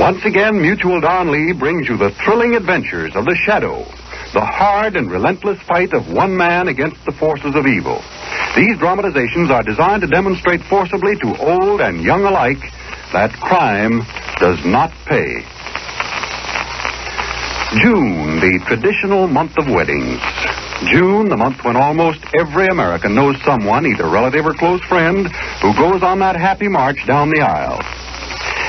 Once again, Mutual Don Lee brings you the thrilling adventures of the Shadow, the hard and relentless fight of one man against the forces of evil. These dramatizations are designed to demonstrate forcibly to old and young alike that crime does not pay. June, the traditional month of weddings. June, the month when almost every American knows someone, either relative or close friend, who goes on that happy march down the aisle.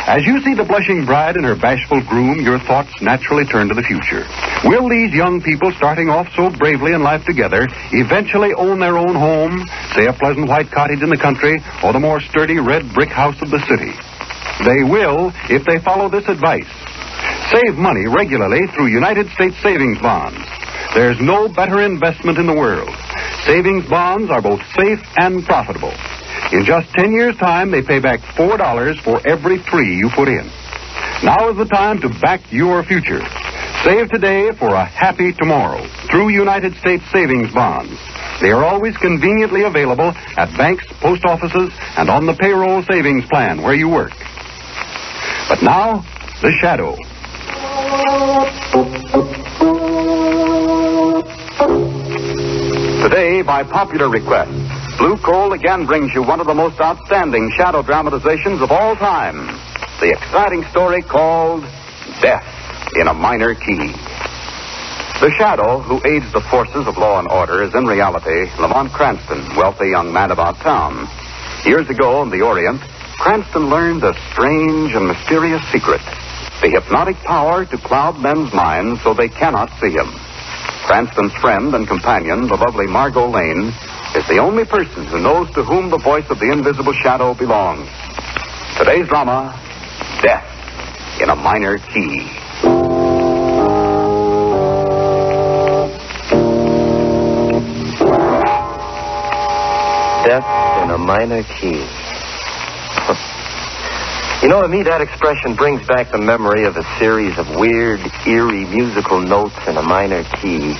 As you see the blushing bride and her bashful groom, your thoughts naturally turn to the future. Will these young people, starting off so bravely in life together, eventually own their own home, say a pleasant white cottage in the country, or the more sturdy red brick house of the city? They will if they follow this advice. Save money regularly through United States savings bonds. There's no better investment in the world. Savings bonds are both safe and profitable. In just 10 years' time, they pay back $4 for every $3 you put in. Now is the time to back your future. Save today for a happy tomorrow through United States savings bonds. They are always conveniently available at banks, post offices, and on the payroll savings plan where you work. But now, the Shadow. Today, by popular request, Blue Coal again brings you one of the most outstanding shadow dramatizations of all time. The exciting story called Death in a Minor Key. The Shadow, who aids the forces of law and order, is in reality Lamont Cranston, wealthy young man about town. Years ago in the Orient, Cranston learned a strange and mysterious secret. The hypnotic power to cloud men's minds so they cannot see him. Cranston's friend and companion, the lovely Margo Lane, is the only person who knows to whom the voice of the invisible shadow belongs. Today's drama, Death in a Minor Key. Death in a Minor Key. You know, to me, that expression brings back the memory of a series of weird, eerie musical notes in a minor key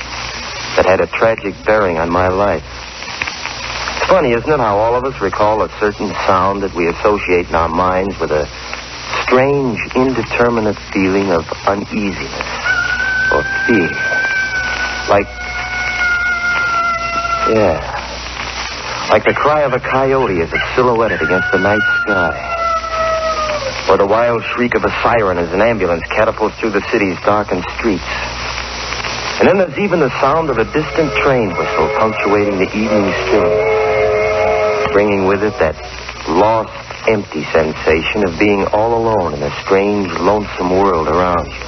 that had a tragic bearing on my life. It's funny, isn't it, how all of us recall a certain sound that we associate in our minds with a strange, indeterminate feeling of uneasiness or fear. Like the cry of a coyote as it's silhouetted against the night sky. Or the wild shriek of a siren as an ambulance catapults through the city's darkened streets. And then there's even the sound of a distant train whistle punctuating the evening stillness, bringing with it that lost, empty sensation of being all alone in a strange, lonesome world around you.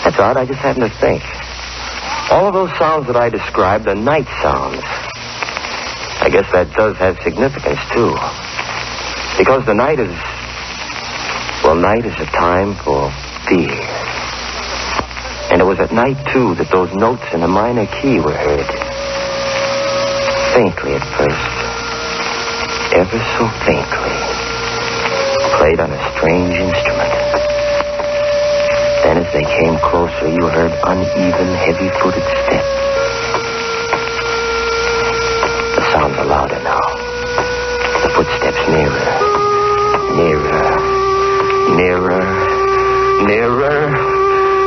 That's odd, I just happened to think. All of those sounds that I described are night sounds. I guess that does have significance, too. Because the night is a time for fear. And it was at night, too, that those notes in a minor key were heard. Faintly at first. Ever so faintly. Played on a strange instrument. Then as they came closer, you heard uneven, heavy-footed steps. The sounds are louder now. The footsteps nearer. Nearer. Nearer. Nearer.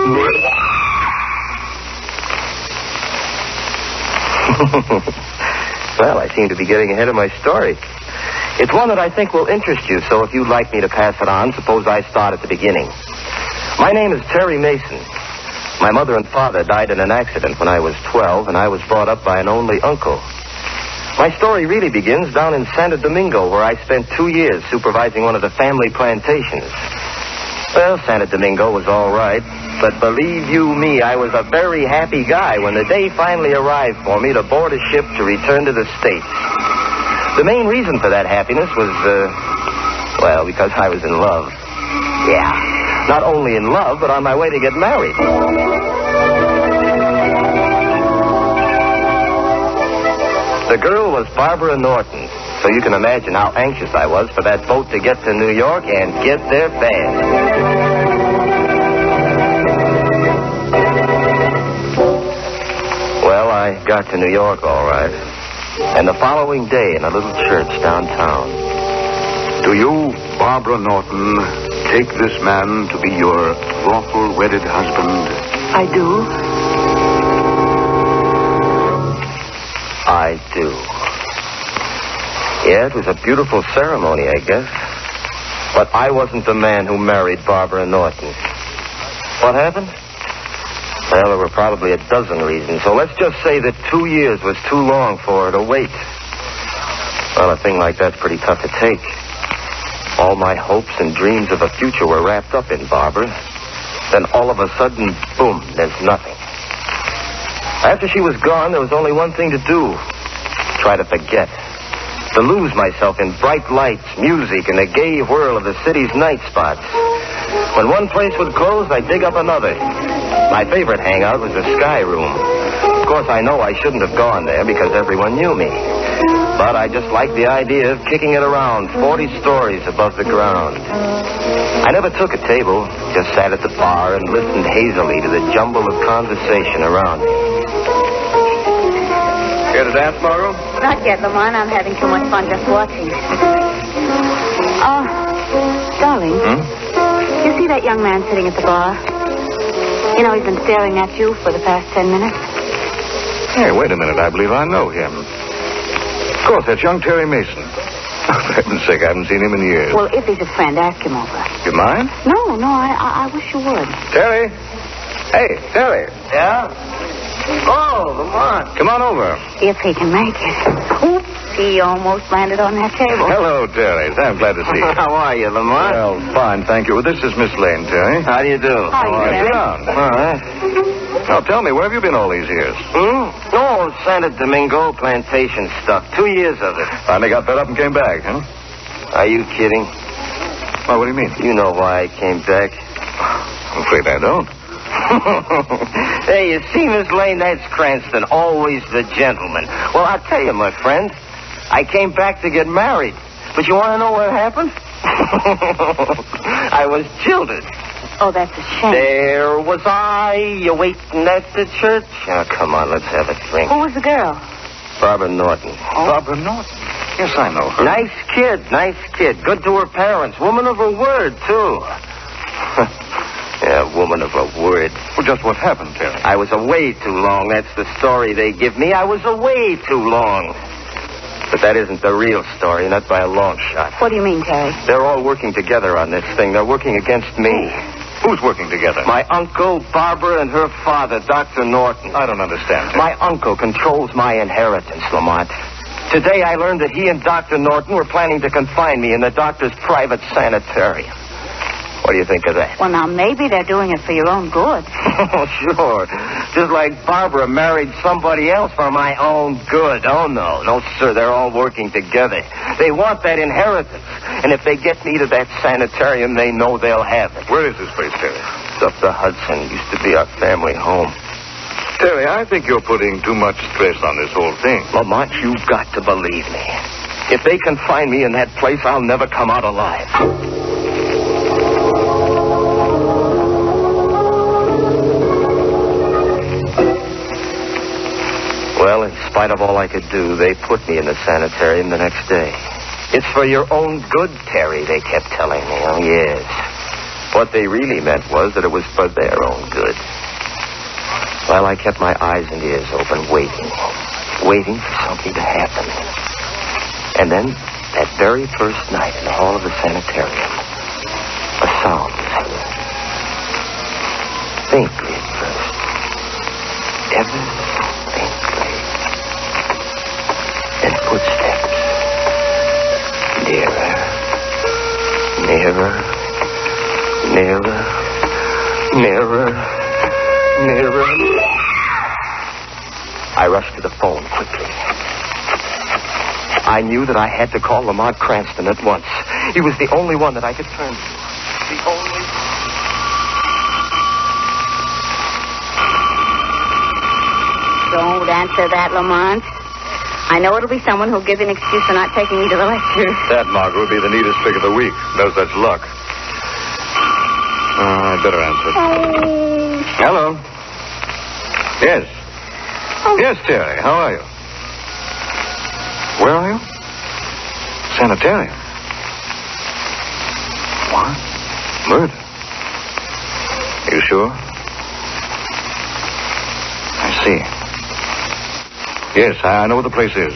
Nearer. Well, I seem to be getting ahead of my story. It's one that I think will interest you, so if you'd like me to pass it on, suppose I start at the beginning. My name is Terry Mason. My mother and father died in an accident when I was 12, and I was brought up by an only uncle. My story really begins down in Santo Domingo, where I spent 2 years supervising one of the family plantations. Well, Santo Domingo was all right, but believe you me, I was a very happy guy when the day finally arrived for me to board a ship to return to the States. The main reason for that happiness was, because I was in love. Yeah, not only in love, but on my way to get married. The girl was Barbara Norton, so you can imagine how anxious I was for that boat to get to New York and get there fast. Well, I got to New York all right, and the following day in a little church downtown, Do you, Barbara Norton, take this man to be your lawful wedded husband? I do. I do. Yeah, it was a beautiful ceremony, I guess. But I wasn't the man who married Barbara Norton. What happened? Well, there were probably a dozen reasons. So let's just say that 2 years was too long for her to wait. Well, a thing like that's pretty tough to take. All my hopes and dreams of a future were wrapped up in Barbara. Then all of a sudden, boom, there's nothing. After she was gone, there was only one thing to do. Try to forget. To lose myself in bright lights, music, and the gay whirl of the city's night spots. When one place would close, I'd dig up another. My favorite hangout was the Sky Room. Of course, I know I shouldn't have gone there because everyone knew me. But I just liked the idea of kicking it around 40 stories above the ground. I never took a table, just sat at the bar and listened hazily to the jumble of conversation around me. Care to dance, Margo? Not yet, Lamont. I'm having too much fun just watching. Darling. You see that young man sitting at the bar? You know, he's been staring at you for the past 10 minutes. Hey, wait a minute. I believe I know him. Of course, that's young Terry Mason. For heaven's sake, I haven't seen him in years. Well, if he's a friend, ask him over. You mind? No, I wish you would. Terry? Hey, Terry. Yeah? Oh, Lamont. Come on over. If he can make it. Oops, he almost landed on that table. Hello, Terry. I'm glad to see you. How are you, Lamont? Well, fine, thank you. This is Miss Lane, Terry. How do you do? How are you, Sit Terry? down. All right. Now, tell me, where have you been all these years? No, Santa Domingo plantation stuff. 2 years of it. Finally got fed up and came back, huh? Are you kidding? Well, what do you mean? You know why I came back. I'm afraid I don't. Hey, you see, Miss Lane, that's Cranston, always the gentleman. Well, I'll tell you, my friend, I came back to get married. But you want to know what happened? I was jilted. Oh, that's a shame. There was I, waiting at the church. Oh, come on, let's have a drink. Who was the girl? Barbara Norton. Barbara Norton? Yes, I know her. Nice kid. Good to her parents. Woman of her word, too. Yeah, woman of her word. Well, just what happened, Terry? I was away too long. That's the story they give me. I was away too long. But that isn't the real story, not by a long shot. What do you mean, Terry? They're all working together on this thing. They're working against me. Who's working together? My uncle, Barbara, and her father, Dr. Norton. I don't understand. Terry. My uncle controls my inheritance, Lamont. Today I learned that he and Dr. Norton were planning to confine me in the doctor's private sanitarium. What do you think of that? Well, now, maybe they're doing it for your own good. Oh, sure. Just like Barbara married somebody else for my own good. Oh, no. No, sir. They're all working together. They want that inheritance. And if they get me to that sanitarium, they know they'll have it. Where is this place, Terry? It's up the Hudson. Used to be our family home. Terry, I think you're putting too much stress on this whole thing. Lamont, you've got to believe me. If they confine me in that place, I'll never come out alive. Well, in spite of all I could do, they put me in the sanitarium the next day. It's for your own good, Terry, they kept telling me. Oh, yes. What they really meant was that it was for their own good. Well, I kept my eyes and ears open, waiting for something to happen. And then, that very first night in the hall of the sanitarium, a sound was heard. Faintly at first. Ever faintly. And footsteps. Nearer. Nearer. Nearer. Nearer. Nearer. I rushed to the phone quickly. I knew that I had to call Lamont Cranston at once. He was the only one that I could turn to. The only... Don't answer that, Lamont. I know it'll be someone who'll give an excuse for not taking me to the lecture. That, Margo, would be the neatest trick of the week. No such luck. I'd better answer. Hello. Yes. Yes, Terry. How are you? Where are you? Sanitarium. Murder? Are you sure? I see. Yes, I know where the place is.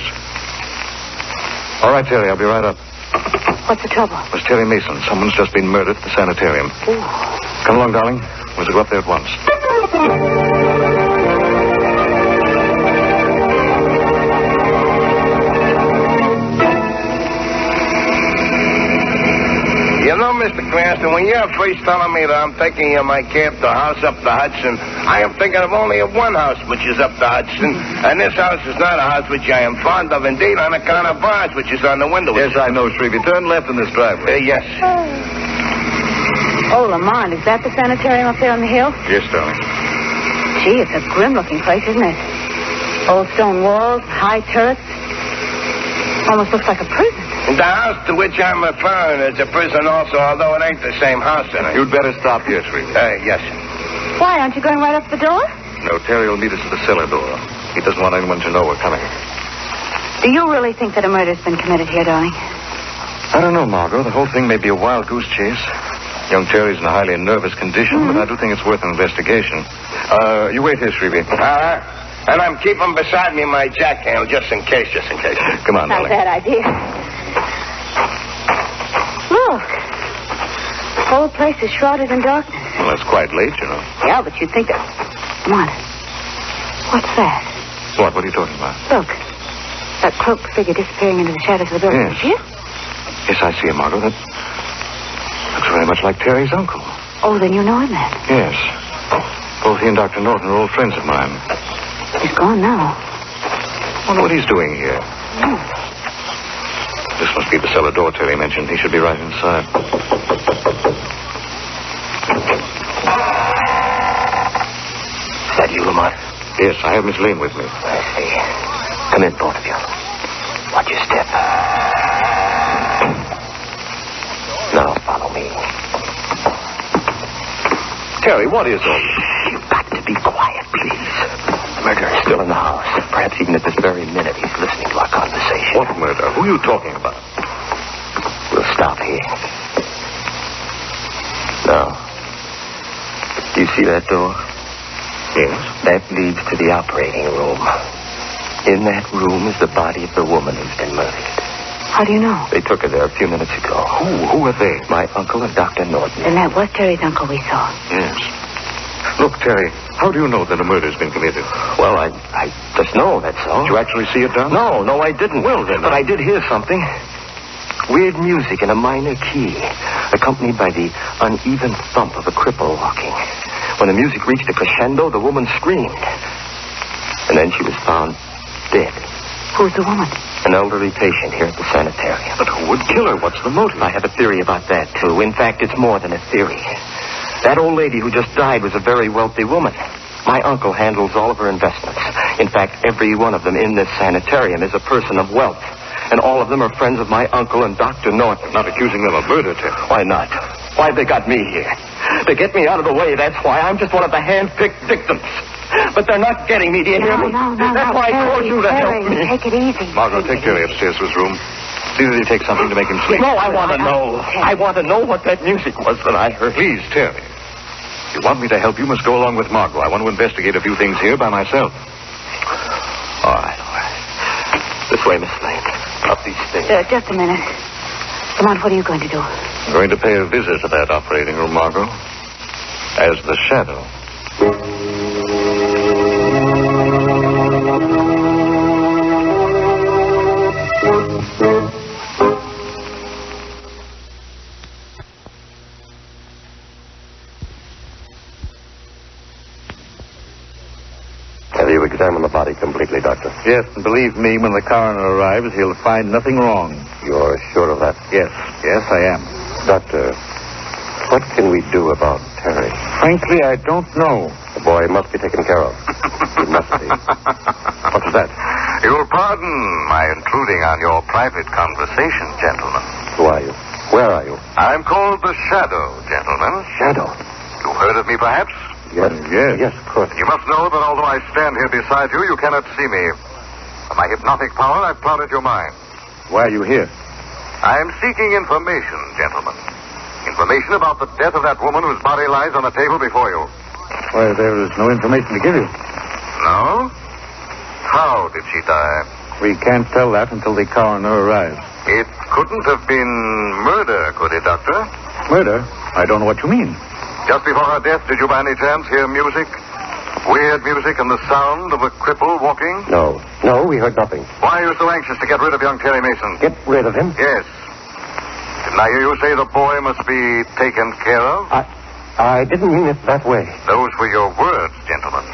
All right, Terry, I'll be right up. What's the trouble? It was Terry Mason. Someone's just been murdered at the sanitarium. Ooh. Come along, darling. We'll go up there at once. You know, Mr. Cranston, when you're first telling me that I'm taking you my camp to house up the Hudson, I am thinking of only of one house which is up the Hudson, and this house is not a house which I am fond of, indeed, on account of bars which is on the window. Yes, I know, Shrevey. Turn left in this driveway. Yes. Oh, Lamont, is that the sanitarium up there on the hill? Yes, darling. Gee, it's a grim-looking place, isn't it? Old stone walls, high turrets. Almost looks like a prison. The house to which I'm referring is a prison also, although it ain't the same house in it. You'd better stop here, Shrevey. Yes. Why, aren't you going right up the door? No, Terry will meet us at the cellar door. He doesn't want anyone to know we're coming. Do you really think that a murder's been committed here, darling? I don't know, Margo. The whole thing may be a wild goose chase. Young Terry's in a highly nervous condition, but I do think it's worth an investigation. You wait here, Shrevey. And I'm keeping beside me my jackhammer just in case. Come on, Not a darling. bad idea. Look. The whole place is shrouded in darkness. Well, it's quite late, you know. Yeah, but you'd think that... What? What's that? What are you talking about? Look. That cloaked figure disappearing into the shadows of the building. Yes. See it? Yes, I see him, Margo. That looks very much like Terry's uncle. Oh, then you know him then. Yes. Both he and Dr. Norton are old friends of mine. He's gone now. I wonder what he's doing here. Oh. This must be the cellar door Terry mentioned. He should be right inside. Is that you, Lamont? Yes, I have Miss Lane with me. I see. Come in, both of you. Watch your step. Now, follow me. Terry, what is all this? You've got to be quiet, please. The murderer is still in the house. Perhaps even at this very minute he's listening to our conversation. What murder? Who are you talking about? We'll stop here. Now, do you see that door? Yes. That leads to the operating room. In that room is the body of the woman who's been murdered. How do you know? They took her there a few minutes ago. Who are they? My uncle and Dr. Norton. Then that was Terry's uncle we saw. Yes. Look, Terry, how do you know that a murder's been committed? Well, I just know, that's all. Did you actually see it done? No, I didn't. Well, then, But I did hear something. Weird music in a minor key, accompanied by the uneven thump of a cripple walking. When the music reached a crescendo, the woman screamed. And then she was found dead. Who's the woman? An elderly patient here at the sanitarium. But who would kill her? What's the motive? I have a theory about that, too. In fact, it's more than a theory. That old lady who just died was a very wealthy woman. My uncle handles all of her investments. In fact, every one of them in this sanitarium is a person of wealth. And all of them are friends of my uncle and Dr. Norton. Not accusing them of murder, Terry. Why not? Why've they got me here? To get me out of the way, that's why. I'm just one of the hand-picked victims. But they're not getting me, do you hear me? No. That's why I told you to help me. Take it easy. Margo, take Terry upstairs to his room. See that he takes something to make him sleep. No, I want to know. I want to know what that music was that I heard. Please, Terry. If you want me to help, you must go along with Margo. I want to investigate a few things here by myself. All right. This way, Miss Lane. Up these stairs. Just a minute. Come on, what are you going to do? I'm going to pay a visit to that operating room, Margo. As the shadow. Have you examined the body completely, Doctor? Yes, and believe me, when the coroner arrives, he'll find nothing wrong. You're sure of that? Yes, I am. Doctor, what can we do about Terry? Frankly, I don't know. The boy must be taken care of. He must be. What's that? You'll pardon my intruding on your private conversation, gentlemen. Who are you? Where are you? I'm called the Shadow, gentlemen. Shadow. You've heard of me, perhaps? Yes. Yes, of course. You must know that although I stand here beside you, you cannot see me. By my hypnotic power, I've clouded your mind. Why are you here? I'm seeking information, gentlemen. Information Information about the death of that woman whose body lies on the table before you. Why, there is no information to give you. No? How did she die? We can't tell that until the coroner arrives. It couldn't have been murder, could it, Doctor? Murder? I don't know what you mean. Just before her death, did you by any chance hear music? Weird music and the sound of a cripple walking? No, we heard nothing. Why are you so anxious to get rid of young Terry Mason? Get rid of him? Yes. Didn't I hear you say the boy must be taken care of? I didn't mean it that way. Those were your words, gentlemen.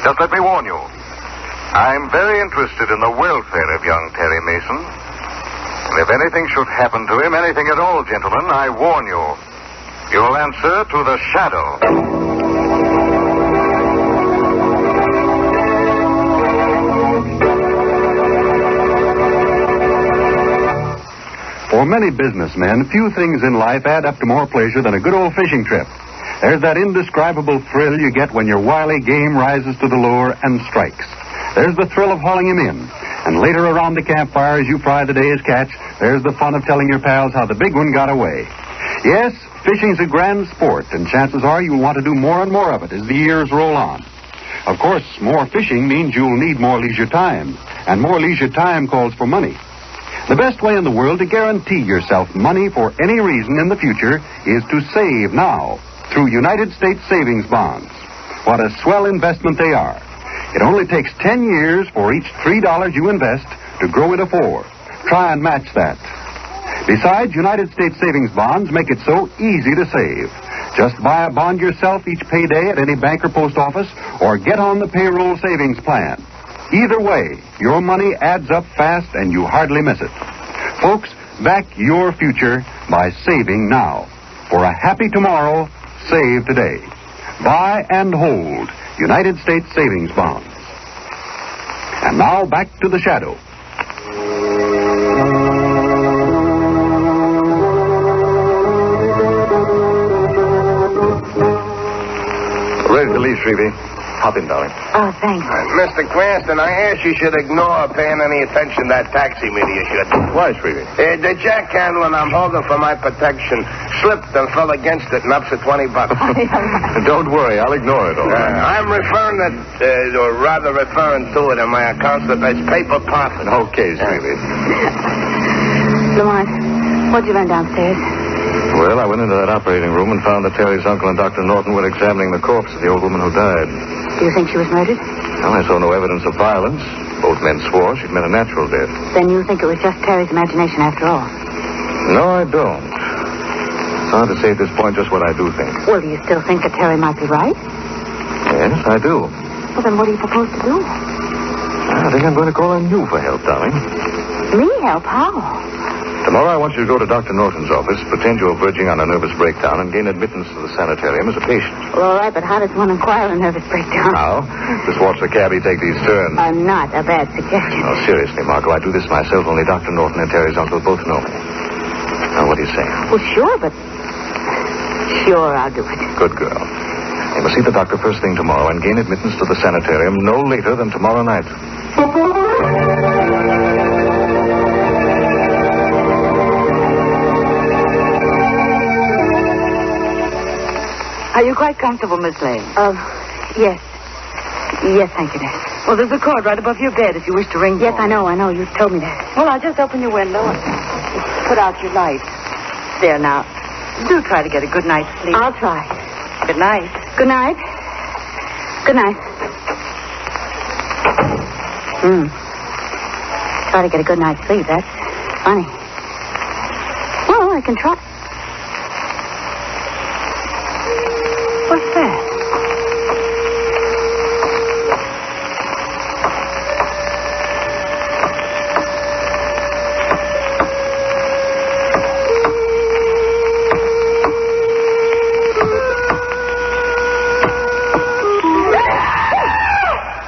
Just let me warn you. I'm very interested in the welfare of young Terry Mason. And if anything should happen to him, anything at all, gentlemen, I warn you, you'll answer to the shadow. For many businessmen, few things in life add up to more pleasure than a good old fishing trip. There's that indescribable thrill you get when your wily game rises to the lure and strikes. There's the thrill of hauling him in. And later around the campfire as you fry the day's catch, there's the fun of telling your pals how the big one got away. Yes, fishing's a grand sport, and chances are you'll want to do more and more of it as the years roll on. Of course, more fishing means you'll need more leisure time, and more leisure time calls for money. The best way in the world to guarantee yourself money for any reason in the future is to save now through United States savings bonds. What a swell investment they are. It only takes 10 years for each $3 you invest to grow into 4. Try and match that. Besides, United States savings bonds make it so easy to save. Just buy a bond yourself each payday at any bank or post office, or get on the payroll savings plan. Either way, your money adds up fast and you hardly miss it. Folks, back your future by saving now. For a happy tomorrow, save today. Buy and hold United States savings bonds. And now back to the shadow. Ready to leave, Shrevey. Hop in, darling. Oh, thanks. Mr. Cranston, I ask you should ignore paying any attention to that taxi meter you should. Why, Shrevey? The jack handle I'm holding for my protection slipped and fell against it and upset $20. Don't worry, I'll ignore it, all right. I'm referring to it in my accounts that there's paper profit. Okay, Shrevey. Lamont, what'd you learn downstairs? Well, I went into that operating room and found that Terry's uncle and Dr. Norton were examining the corpse of the old woman who died. Do you think she was murdered? Well, I saw no evidence of violence. Both men swore she'd met a natural death. Then you think it was just Terry's imagination after all? No, I don't. It's hard to say at this point just what I do think. Well, do you still think that Terry might be right? Yes, I do. Well, then what do you propose to do? I think I'm going to call on you for help, darling. Me help? How? Tomorrow I want you to go to Dr. Norton's office, pretend you're verging on a nervous breakdown, and gain admittance to the sanitarium as a patient. Well, all right, but how does one acquire a nervous breakdown? How? Just watch the cabbie take these turns. Not a bad suggestion. Oh, seriously, Margo, I do this myself. Only Dr. Norton and Terry's uncle both know me. Now, what do you say? Well, sure, but... Sure, I'll do it. Good girl. You must see the doctor first thing tomorrow and gain admittance to the sanitarium no later than tomorrow night. Are you quite comfortable, Miss Lane? Yes. Yes, thank you, Nurse. Well, there's a cord right above your bed if you wish to ring. Yes, I know. You told me that. Well, I'll just open your window and put out your light. There now. Do try to get a good night's sleep. I'll try. Good night. Good night. Good night. Try to get a good night's sleep. That's funny. Well, I can try. What's that?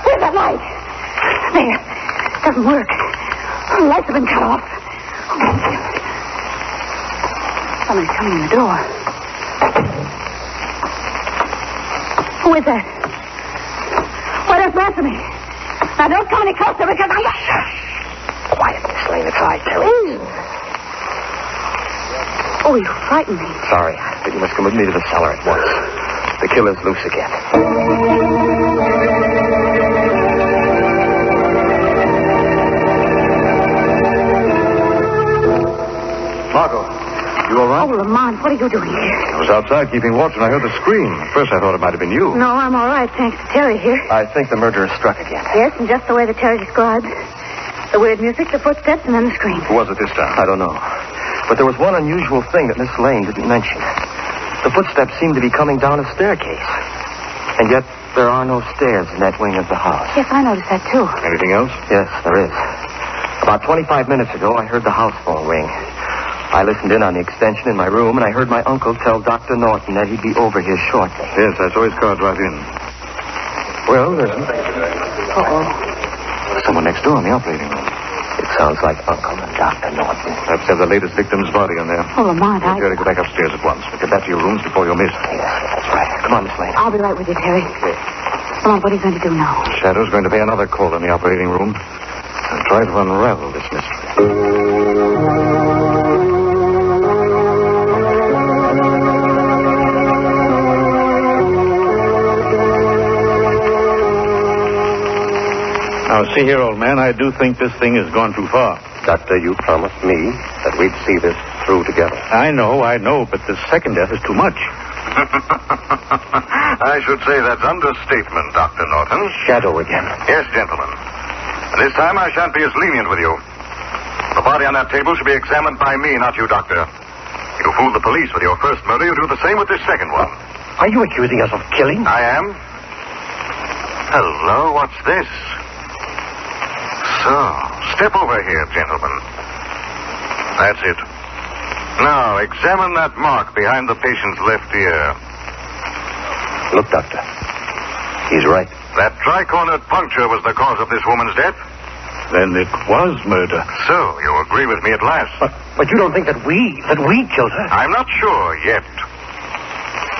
Where's that light? There. Doesn't work. The lights have been cut off. Somebody's coming in the door. Who is that? Why don't you answer me? Now, don't come any closer because I'm... Quiet, Miss Lane. It's all right, Terry. Oh, you frightened me. Sorry. But you must come with me to the cellar at once. The killer's loose again. Margo, you all right? Oh, Lamont, what are you doing here? I was outside keeping watch and I heard the scream. At first I thought it might have been you. No, I'm all right, thanks to Terry here. I think the murderer struck again. Yes, and just the way that Terry described. The weird music, the footsteps, and then the scream. Who was it this time? I don't know. But there was one unusual thing that Miss Lane didn't mention. The footsteps seemed to be coming down a staircase. And yet there are no stairs in that wing of the house. Yes, I noticed that, too. Anything else? Yes, there is. About 25 minutes ago, I heard the house phone ring. I listened in on the extension in my room, and I heard my uncle tell Dr. Norton that he'd be over here shortly. Yes, I saw his car drive in. Well, listen. Uh-oh. Someone next door in the operating room. It sounds like Uncle and Dr. Norton. Perhaps have the latest victim's body in there. Oh, Lamont, Terry, go back upstairs at once. Get back to your rooms before you're missed. Yes, that's right. Come on, Miss Lane. I'll be right with you, Terry. Lamont, what are you going to do now? Shadow's going to pay another call in the operating room and try to unravel this mystery. Now, see here, old man, I do think this thing has gone too far. Doctor, you promised me that we'd see this through together. I know, but the second death is too much. I should say that's understatement, Dr. Norton. Shadow again. Yes, gentlemen. And this time I shan't be as lenient with you. The body on that table should be examined by me, not you, Doctor. You fooled the police with your first murder. You do the same with this second one. Are you accusing us of killing? I am. Hello, what's this? So, step over here, gentlemen. That's it. Now, examine that mark behind the patient's left ear. Look, Doctor. He's right. That tri-cornered puncture was the cause of this woman's death. Then it was murder. So, you agree with me at last? But you don't think that we killed her? I'm not sure yet.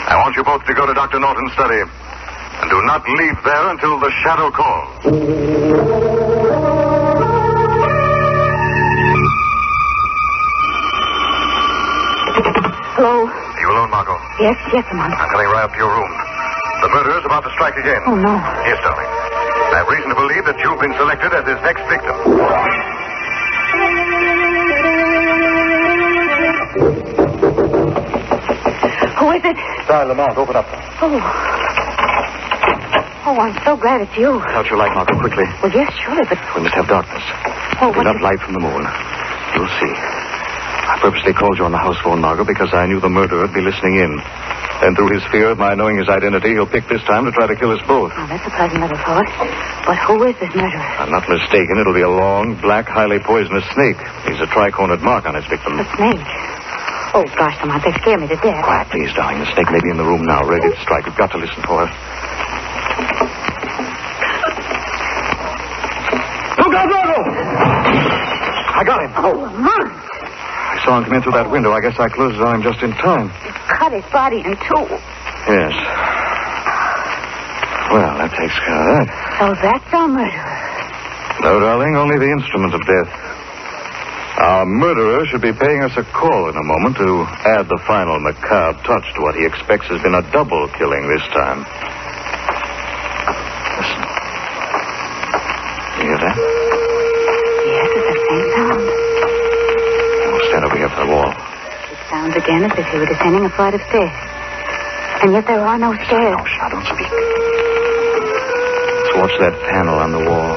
I want you both to go to Dr. Norton's study. And do not leave there until the shadow calls. Hello? Are you alone, Margo? Yes, Lamont. I'm coming right up to your room. The murderer's about to strike again. Oh, no. Yes, darling. I have reason to believe that you've been selected as his next victim. Who is it? Sorry, Lamont, open up. Oh, I'm so glad it's you. Out your light, Margo, quickly. Well, yes, surely, but... We must have darkness. Oh, what... Not light from the moon. You'll see. I purposely called you on the house phone, Margo, because I knew the murderer would be listening in. And through his fear of my knowing his identity, he'll pick this time to try to kill us both. Oh, that's a pleasant little thought. But who is this murderer? I'm not mistaken. It'll be a long, black, highly poisonous snake. He's a tri-cornered mark on his victim. A snake? Oh, gosh, Lamont, they scare me to death. Quiet, please, darling. The snake may be in the room now, ready to strike. We've got to listen for her. Look out, Margo! I got him. Oh, Lamont! I saw him come in through that window. I guess I closed it on him just in time. Cut his body in two. Yes. Well, that takes care of that. So that's our murderer. No, darling, only the instrument of death. Our murderer should be paying us a call in a moment to add the final macabre touch to what he expects has been a double killing this time. Listen. You hear that? Yes, it's the same sound. We'll stand over here for the wall. It sounds again as if he were descending a flight of stairs. And yet there are no stairs. No, shh, don't speak. Let's watch that panel on the wall.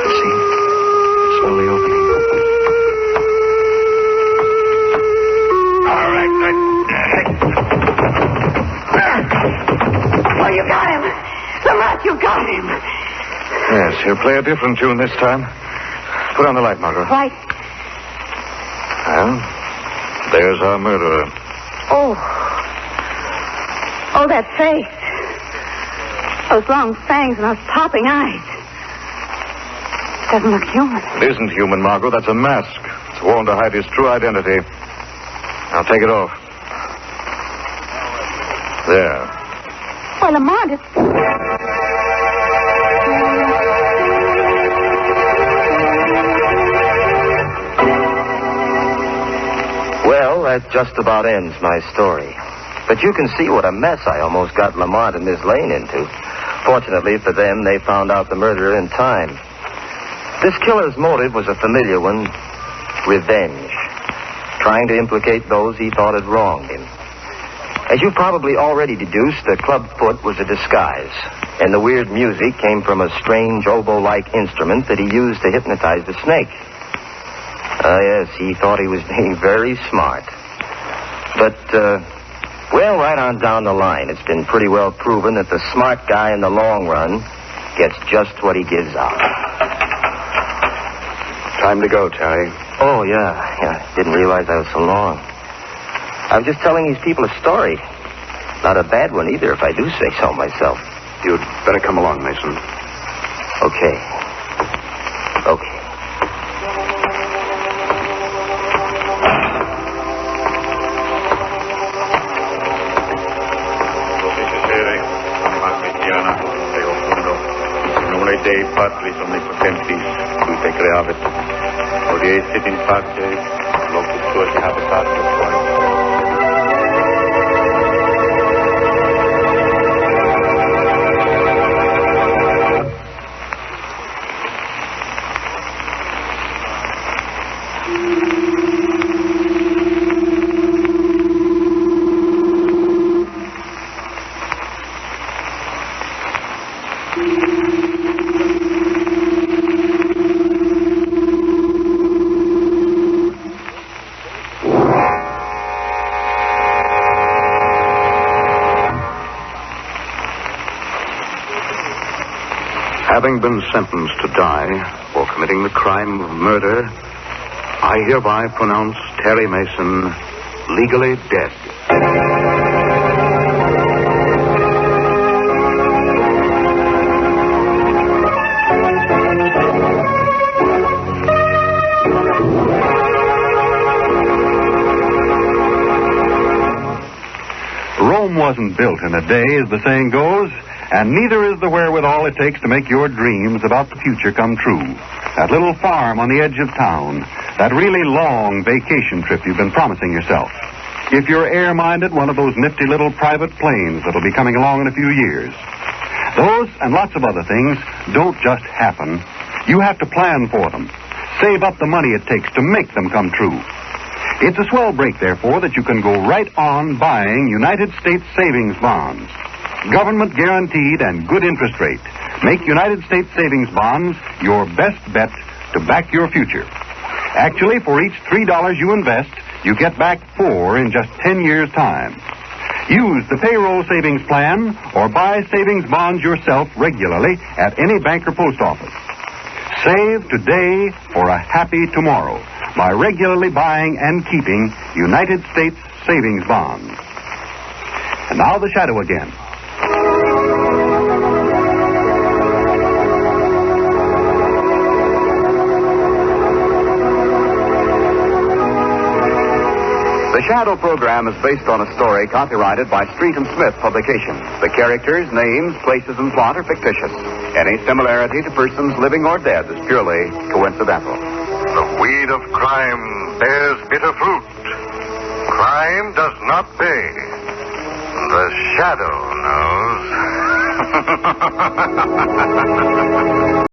See? Slowly opening. All right, good. Oh, you got him. Lamont, you got him. Yes, he'll play a different tune this time. Put on the light, Margo. Right. Well, there's our murderer. Oh. Oh, that face. Those long fangs and those popping eyes. Doesn't look human. It isn't human, Margo. That's a mask. It's worn to hide his true identity. Now take it off. There. Well, Lamont, it's... Well, Well, that just about ends my story. But you can see what a mess I almost got Lamont and Miss Lane into. Fortunately for them, they found out the murderer in time. This killer's motive was a familiar one: revenge. Trying to implicate those he thought had wronged him. As you probably already deduced, the club foot was a disguise, and the weird music came from a strange oboe-like instrument that he used to hypnotize the snake. Yes, he thought he was being very smart. But, well, right on down the line, it's been pretty well proven that the smart guy in the long run gets just what he gives out. Time to go, Terry. Oh, yeah. Didn't realize I was so long. I was just telling these people a story. Not a bad one either, if I do say so myself. You'd better come along, Mason. Okay. Dei patris omnipotentis, qui te creavit, odie sit in pace, locus tuus habitatus tuus. Having been sentenced to die for committing the crime of murder, I hereby pronounce Terry Mason legally dead. Rome wasn't built in a day, as the saying goes. And neither is the wherewithal it takes to make your dreams about the future come true. That little farm on the edge of town, that really long vacation trip you've been promising yourself. If you're air-minded, one of those nifty little private planes that'll be coming along in a few years. Those and lots of other things don't just happen. You have to plan for them. Save up the money it takes to make them come true. It's a swell break, therefore, that you can go right on buying United States savings bonds. Government guaranteed and good interest rate. Make United States savings bonds your best bet to back your future. Actually, for each $3 you invest, you get back 4 in just 10 years' time. Use the payroll savings plan or buy savings bonds yourself regularly at any bank or post office. Save today for a happy tomorrow by regularly buying and keeping United States savings bonds. And now the shadow again. The Shadow program is based on a story copyrighted by Street and Smith Publications. The characters, names, places, and plot are fictitious. Any similarity to persons living or dead is purely coincidental. The weed of crime bears bitter fruit. Crime does not pay. The Shadow knows.